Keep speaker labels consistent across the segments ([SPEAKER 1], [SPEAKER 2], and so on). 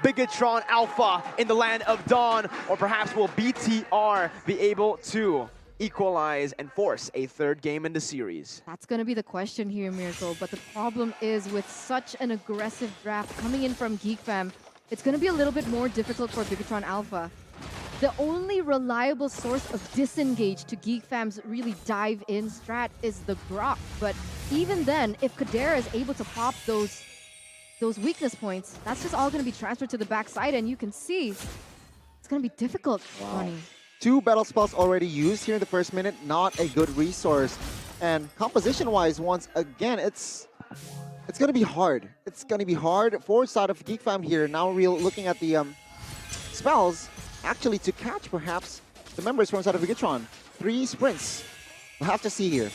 [SPEAKER 1] BIGETRON Alpha in the land of Dawn? Or perhaps will BTR be able to equalize and force a third game in the series?
[SPEAKER 2] That's going to be the question here, Miracle. But the problem is with such an aggressive draft coming in from GEEK Fam, it's going to be a little bit more difficult for BIGETRON Alpha. The only reliable source of disengage to GEEK Fam's really dive-in strat is the Grok. But even then, if Kadera is able to pop those weakness points, that's just all going to be transferred to the backside, and you can see it's going to be difficult, Ronnie.
[SPEAKER 3] 2 battle spells already used here in the first minute, not a good resource. And composition-wise, once again, it's going to be hard. It's going to be hard for side of GEEK Fam here. Now we're looking at the spells, actually to catch perhaps the members from side of BIGETRON. 3 sprints. We'll have to see here.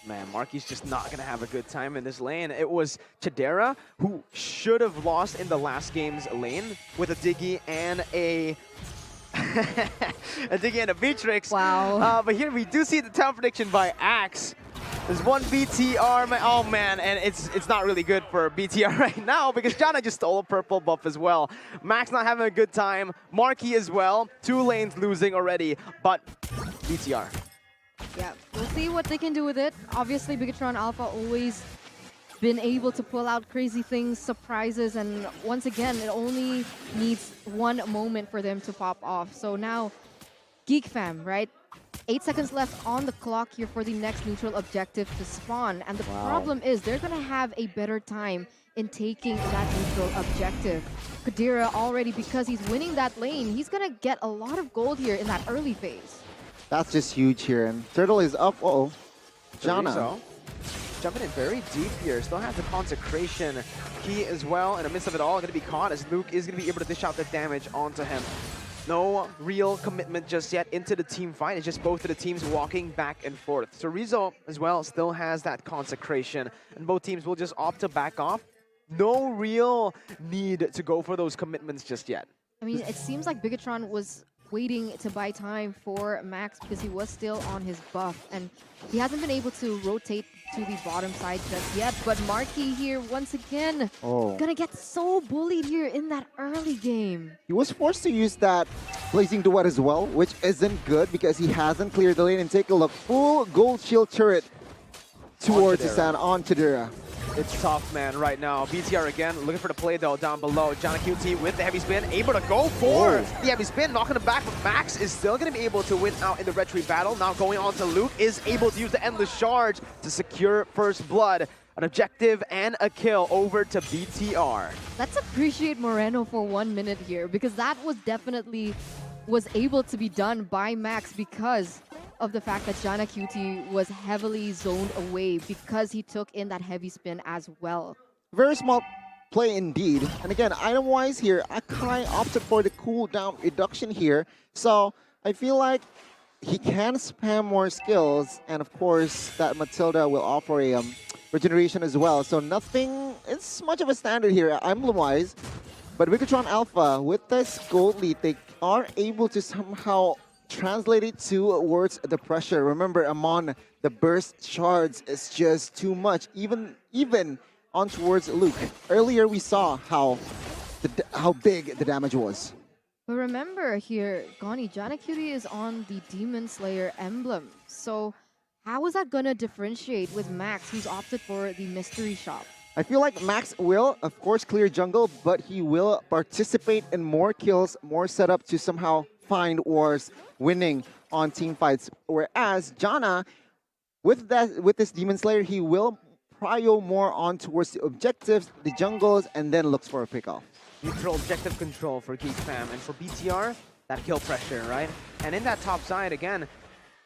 [SPEAKER 1] Man, Marky's just not going to have a good time in this lane. It was Chidera who should have lost in the last game's lane with a Diggy and a Diggy and a Beatrix.
[SPEAKER 2] Wow.
[SPEAKER 1] But here we do see the town prediction by Axe. There's one BTR, oh man, and it's not really good for BTR right now because Jana just stole a purple buff as well. Max not having a good time, Marky as well. 2 lanes losing already, but BTR.
[SPEAKER 2] Yeah, we'll see what they can do with it. Obviously, BIGETRON Alpha always been able to pull out crazy things, surprises, and once again, it only needs one moment for them to pop off. So now, GEEK Fam, right? 8 seconds left on the clock here for the next neutral objective to spawn. And the problem is they're going to have a better time in taking that neutral objective. Kadira already, because he's winning that lane, he's going to get a lot of gold here in that early phase.
[SPEAKER 3] That's just huge here. And Turtle is up. Uh-oh. Jana.
[SPEAKER 1] Jumping in very deep here. Still has the consecration key as well. In the midst of it all, going to be caught as Luke is going to be able to dish out the damage onto him. No real commitment just yet into the team fight. It's just both of the teams walking back and forth. So Rizzo as well still has that consecration. And both teams will just opt to back off. No real need to go for those commitments just yet.
[SPEAKER 2] I mean, it seems like BIGETRON was waiting to buy time for Max because he was still on his buff. And he hasn't been able to rotate to the bottom side just yet. But Marky here, once again, gonna get so bullied here in that early game.
[SPEAKER 3] He was forced to use that Blazing Duet as well, which isn't good because he hasn't cleared the lane. And take a look, full gold shield turret towards the sand on Chidera.
[SPEAKER 1] It's tough, man, right now. BTR again, looking for the play, though, down below. Jana QT with the heavy spin, able to go for the heavy spin, knocking him back, but Max is still going to be able to win out in the retreat battle. Now going on to Luke, is able to use the Endless Charge to secure first blood. An objective and a kill over to BTR.
[SPEAKER 2] Let's appreciate Moreno for 1 minute here, because that was definitely able to be done by Max because of the fact that Jana QT was heavily zoned away because he took in that heavy spin as well.
[SPEAKER 3] Very small play indeed. And again, item-wise here, Akai opted for the cooldown reduction here. So I feel like he can spam more skills. And of course, that Matilda will offer a regeneration as well. So nothing is much of a standard here, item-wise. But BIGETRON Alpha, with this gold lead, they are able to somehow translate it towards the pressure. Remember, Amon, the burst shards is just too much, even on towards Luke. Earlier we saw how big the damage was.
[SPEAKER 2] But remember here, Goni, Jana QT is on the Demon Slayer emblem. So how is that gonna differentiate with Max, who's opted for the mystery shop?
[SPEAKER 3] I feel like Max will, of course, clear jungle, but he will participate in more kills, more setup to somehow find wars winning on team fights. Whereas Jana, with this Demon Slayer, he will prio more on towards the objectives, the jungles, and then looks for a pick-off.
[SPEAKER 1] Neutral objective control for GEEK Fam, and for BTR, that kill pressure, right? And in that top side, again,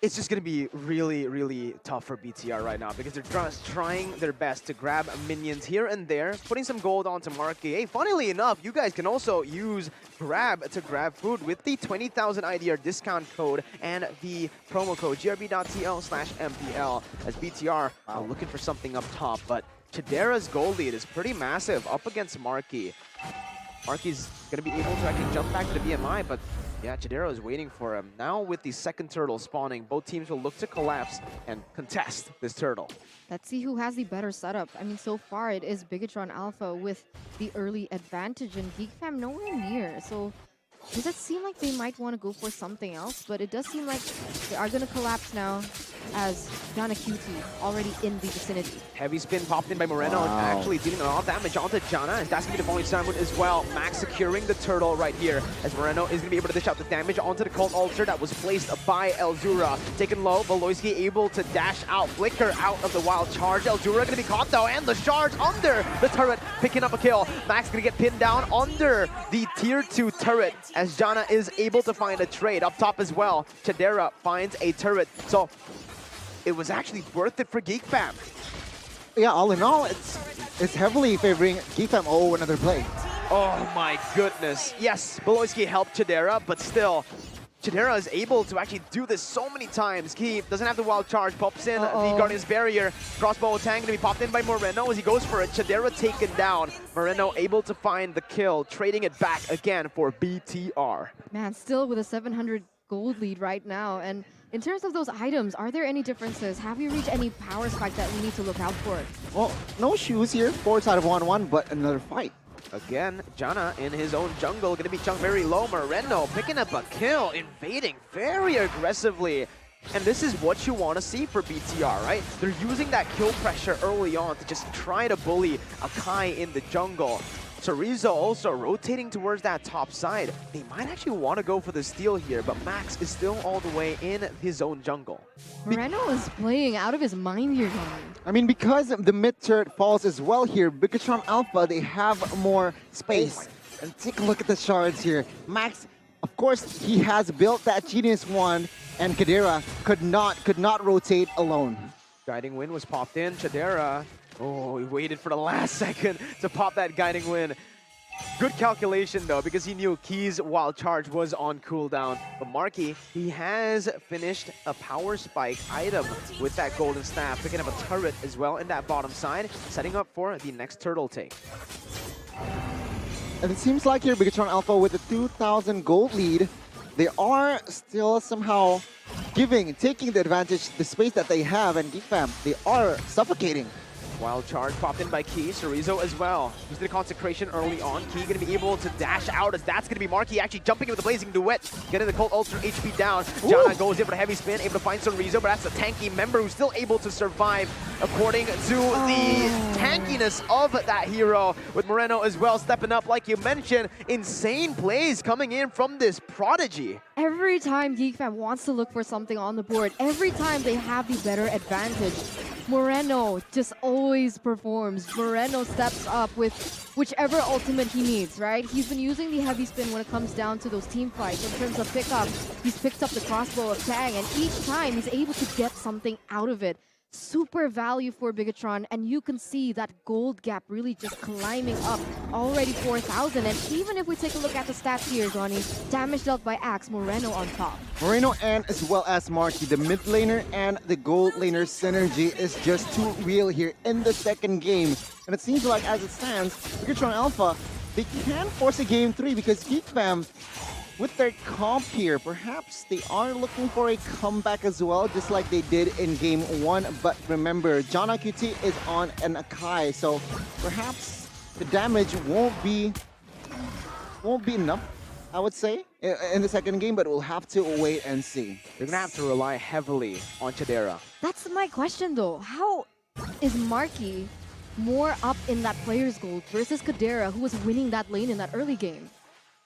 [SPEAKER 1] it's just going to be really, really tough for BTR right now because they're just trying their best to grab minions here and there, putting some gold onto Marky. Hey, funnily enough, you guys can also use Grab to grab food with the 20,000 IDR discount code and the promo code grb.tl/MPL as BTR are looking for something up top. But Chidera's gold lead is pretty massive up against Marky. Marky's going to be able to actually jump back to the BMI, but Yeah, Chidera is waiting for him. Now with the second turtle spawning, both teams will look to collapse and contest this turtle.
[SPEAKER 2] Let's see who has the better setup. I mean, so far it is BIGETRON Alpha with the early advantage and Geek Fam nowhere near. So does it seem like they might want to go for something else? But it does seem like they are going to collapse now as Jana QT already in the vicinity.
[SPEAKER 1] Heavy spin popped in by Moreno,
[SPEAKER 3] Wow.
[SPEAKER 1] actually dealing a lot of damage onto Jana, and that's going to be the only Simon as well. Max securing the turtle right here, as Moreno is going to be able to dish out the damage onto the Cult Altar that was placed by Elzura. Taken low, Valoisky able to dash out, flicker out of the wild charge. Elzura going to be caught though, and the charge under the turret, picking up a kill. Max going to get pinned down under the tier 2 turret, as Jana is able to find a trade up top as well. Chidera finds a turret, so it was actually worth it for Geek Fam.
[SPEAKER 3] Yeah, all in all, it's heavily favoring Geek Fam. Oh, another play.
[SPEAKER 1] Oh my goodness. Yes, Beloyski helped Chidera, but still, Chidera is able to actually do this so many times. He doesn't have the wild charge, pops in the Guardian's Barrier. Crossbow attack going to be popped in by Moreno as he goes for it. Chidera taken down. Moreno able to find the kill, trading it back again for BTR.
[SPEAKER 2] Man, still with a 700 gold lead right now. And in terms of those items, are there any differences? Have you reached any power spike that we need to look out for?
[SPEAKER 3] Well, no shoes here. 4 out of 1-1, but another fight.
[SPEAKER 1] Again, Jana in his own jungle, going to be chunked very low. Moreno picking up a kill, invading very aggressively. And this is what you want to see for BTR, right? They're using that kill pressure early on to just try to bully Akai in the jungle. Chorizo also rotating towards that top side. They might actually want to go for the steal here, but Max is still all the way in his own jungle.
[SPEAKER 2] Moreno is playing out of his mind here, Johnny.
[SPEAKER 3] I mean, because the mid turret falls as well here, BIGETRON Alpha, they have more space. And take a look at the shards here. Max, of course, he has built that Genius Wand, and Kadira could not rotate alone.
[SPEAKER 1] Guiding Wind was popped in. Chidera, oh, he waited for the last second to pop that Guiding Wind. Good calculation though, because he knew Key's wild charge was on cooldown. But Marky, he has finished a power spike item with that golden staff, picking up a turret as well in that bottom side, setting up for the next turtle take.
[SPEAKER 3] And it seems like here, BIGETRON Alpha with a 2,000 gold lead, they are still somehow taking the advantage, the space that they have, and Geek Fam, they are suffocating.
[SPEAKER 1] Wild charge popped in by Key, Chorizo as well. Used the consecration early on. Key going to be able to dash out, as that's going to be Marky actually jumping in with the Blazing Duet, getting the Cult Ultra HP down. Jana goes in for a heavy spin, able to find Chorizo, but that's a tanky member who's still able to survive according to the tankiness of that hero, with Moreno as well stepping up like you mentioned. Insane plays coming in from this Prodigy.
[SPEAKER 2] Every time Geek Fam wants to look for something on the board, every time they have the better advantage, Moreno just always performs. Moreno steps up with whichever ultimate he needs, right? He's been using the heavy spin when it comes down to those team fights. In terms of pickup, he's picked up the crossbow of Tang, and each time he's able to get something out of it. Super value for BIGETRON, and you can see that gold gap really just climbing up, already 4,000. And even if we take a look at the stats here, Johnny, damage dealt by Axe, Moreno on top.
[SPEAKER 3] Moreno and as well as Marky, the mid laner and the gold laner synergy is just too real here in the second game. And it seems like as it stands, BIGETRON Alpha, they can force a game 3 because Geek Fam, with their comp here, perhaps they are looking for a comeback as well, just like they did in game 1. But remember, Jana QT is on an Akai, so perhaps the damage won't be enough, I would say, in the second game, but we'll have to wait and see.
[SPEAKER 1] They're going to have to rely heavily on Chidera.
[SPEAKER 2] That's my question though. How is Marky more up in that player's gold versus Kadera, who was winning that lane in that early game?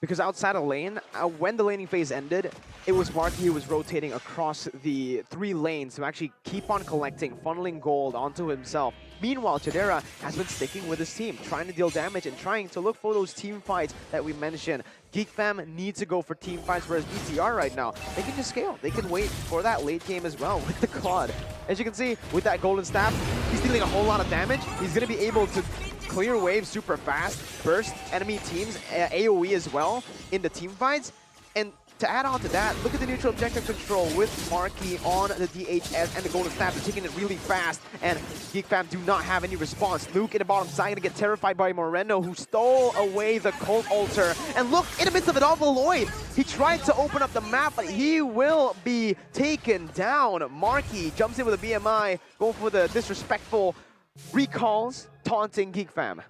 [SPEAKER 1] Because outside of lane, when the laning phase ended, it was Marky who was rotating across the 3 lanes to actually keep on collecting, funneling gold onto himself. Meanwhile, Chidera has been sticking with his team, trying to deal damage and trying to look for those team fights that we mentioned. Geek Fam needs to go for team fights, whereas BTR right now, they can just scale. They can wait for that late game as well with the Claude. As you can see, with that golden staff, he's dealing a whole lot of damage. He's going to be able to clear waves super fast, burst enemy teams, AoE as well in the team fights, and to add on to that, look at the neutral objective control with Marky on the DHS and the Golden Snap. They're taking it really fast, and GEEK fam do not have any response. Luke in the bottom side gonna get terrified by Moreno, who stole away the Cult Altar. And look, in the midst of it all, Lloyd, he tried to open up the map, but he will be taken down. Marky jumps in with a BMI, going for the disrespectful recalls, taunting GEEK fam.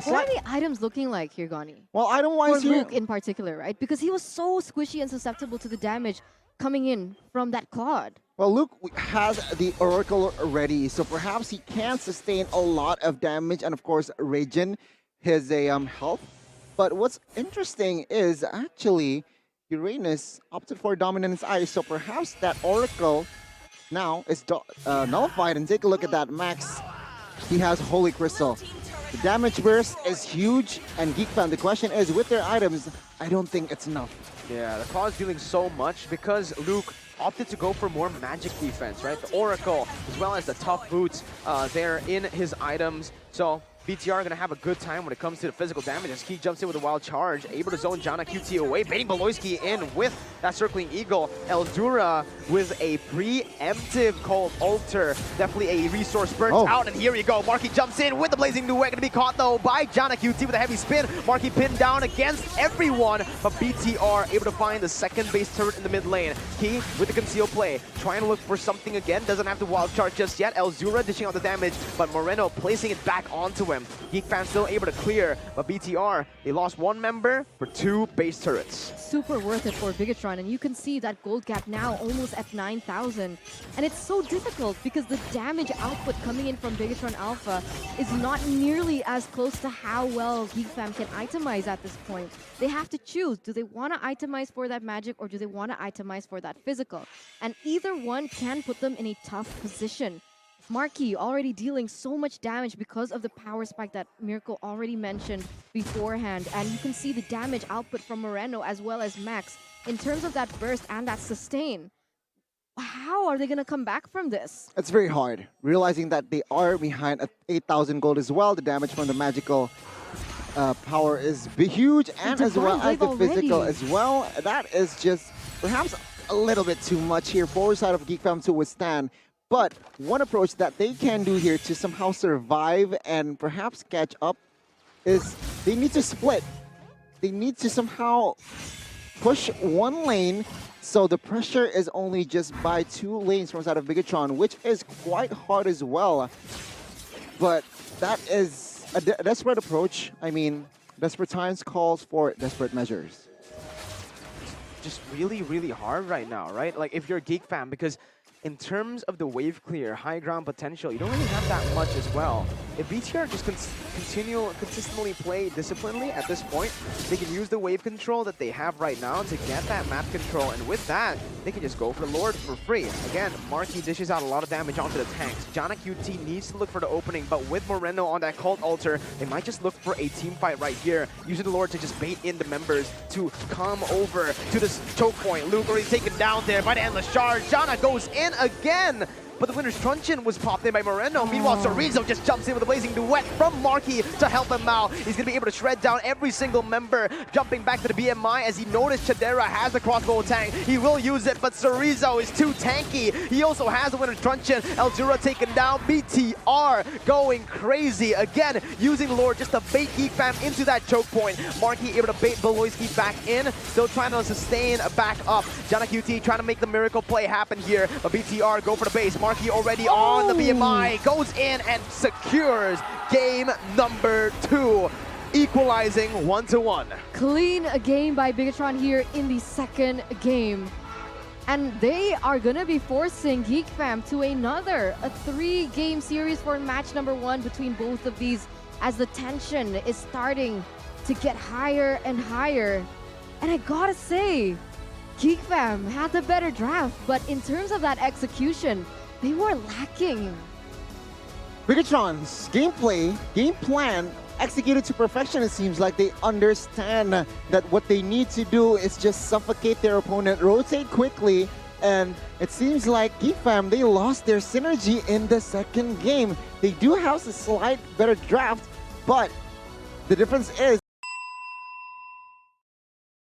[SPEAKER 2] What are the items looking like here, Gani?
[SPEAKER 3] Well, item-wise
[SPEAKER 2] For
[SPEAKER 3] here...
[SPEAKER 2] Luke in particular, right? Because he was so squishy and susceptible to the damage coming in from that Claude.
[SPEAKER 3] Well, Luke has the Oracle ready, so perhaps he can sustain a lot of damage and, of course, regen his health. But what's interesting is actually Uranus opted for Dominance Ice, so perhaps that Oracle now is nullified. And take a look at that, Max. He has Holy Crystal. The damage burst is huge, and GEEK fam, the question is, with their items, I don't think it's enough.
[SPEAKER 1] Yeah, the Claw's doing so much because Luke opted to go for more magic defense, right? The Oracle, as well as the tough boots there in his items. So BTR are going to have a good time when it comes to the physical damage as Key jumps in with a wild charge, able to zone Jana QT away, baiting Beloyski in with that circling eagle. Eldura with a preemptive Cold Altar, definitely a resource burnt out, and here you go. Marky jumps in with the Blazing Duet, going to be caught though by Jana QT with a heavy spin. Marky pinned down against everyone, but BTR able to find the second base turret in the mid lane. Key with the conceal play, trying to look for something again, doesn't have the wild charge just yet. Elzura dishing out the damage, but Moreno placing it back onto him. GEEK fam still able to clear, but BTR, they lost one member for 2 base turrets.
[SPEAKER 2] Super worth it for BIGETRON, and you can see that gold gap now almost at 9,000. And it's so difficult because the damage output coming in from BIGETRON Alpha is not nearly as close to how well GEEK fam can itemize at this point. They have to choose, do they want to itemize for that magic or do they want to itemize for that physical? And either one can put them in a tough position. Marky already dealing so much damage because of the power spike that Miracle already mentioned beforehand. And you can see the damage output from Moreno as well as Max in terms of that burst and that sustain. How are they going to come back from this?
[SPEAKER 3] It's very hard, realizing that they are behind at 8,000 gold as well. The damage from the magical power is huge, and as well as the physical as well. That is just perhaps a little bit too much here for side of GEEK fam to withstand. But one approach that they can do here to somehow survive and perhaps catch up is they need to split. They need to somehow push one lane, so the pressure is only just by 2 lanes from side of BIGETRON, which is quite hard as well. But that is a desperate approach. I mean, desperate times calls for desperate measures.
[SPEAKER 1] Just really, really hard right now, right? Like if you're a GEEK fan, because in terms of the wave clear, high ground potential, you don't really have that much as well. If BTR just consistently play disciplinedly at this point, they can use the wave control that they have right now to get that map control, and with that, they can just go for Lord for free. Again, Marky dishes out a lot of damage onto the tanks. Jana QT needs to look for the opening, but with Moreno on that Cult Altar, they might just look for a team fight right here, using the Lord to just bait in the members to come over to this choke point. Luke already taken down there by the Endless Charge. Jana goes in again, but the winner's truncheon was popped in by Moreno. Meanwhile, Chorizo just jumps in with a Blazing Duet from Marky to help him out. He's going to be able to shred down every single member, jumping back to the BMI as he noticed Chadera has a crossbow tank. He will use it, but Chorizo is too tanky. He also has a winner's truncheon. Eldura taken down. BTR going crazy. Again, using Lord just to bait GEEK fam into that choke point. Marky able to bait Beloyski back in. Still trying to sustain back up. Jana QT trying to make the miracle play happen here, but BTR go for the base. Marky already on the BMI, goes in and secures game number 2, equalizing 1-1.
[SPEAKER 2] Clean game by BIGETRON here in the second game. And they are going to be forcing GEEK fam to a 3-game series for match number 1 between both of these, as the tension is starting to get higher and higher. And I gotta say, GEEK fam had the better draft, but in terms of that execution, they were lacking.
[SPEAKER 3] BIGETRON's gameplay, game plan, executed to perfection. It seems like they understand that what they need to do is just suffocate their opponent, rotate quickly, and it seems like GEEK fam, they lost their synergy in the second game. They do have a slight better draft, but the difference is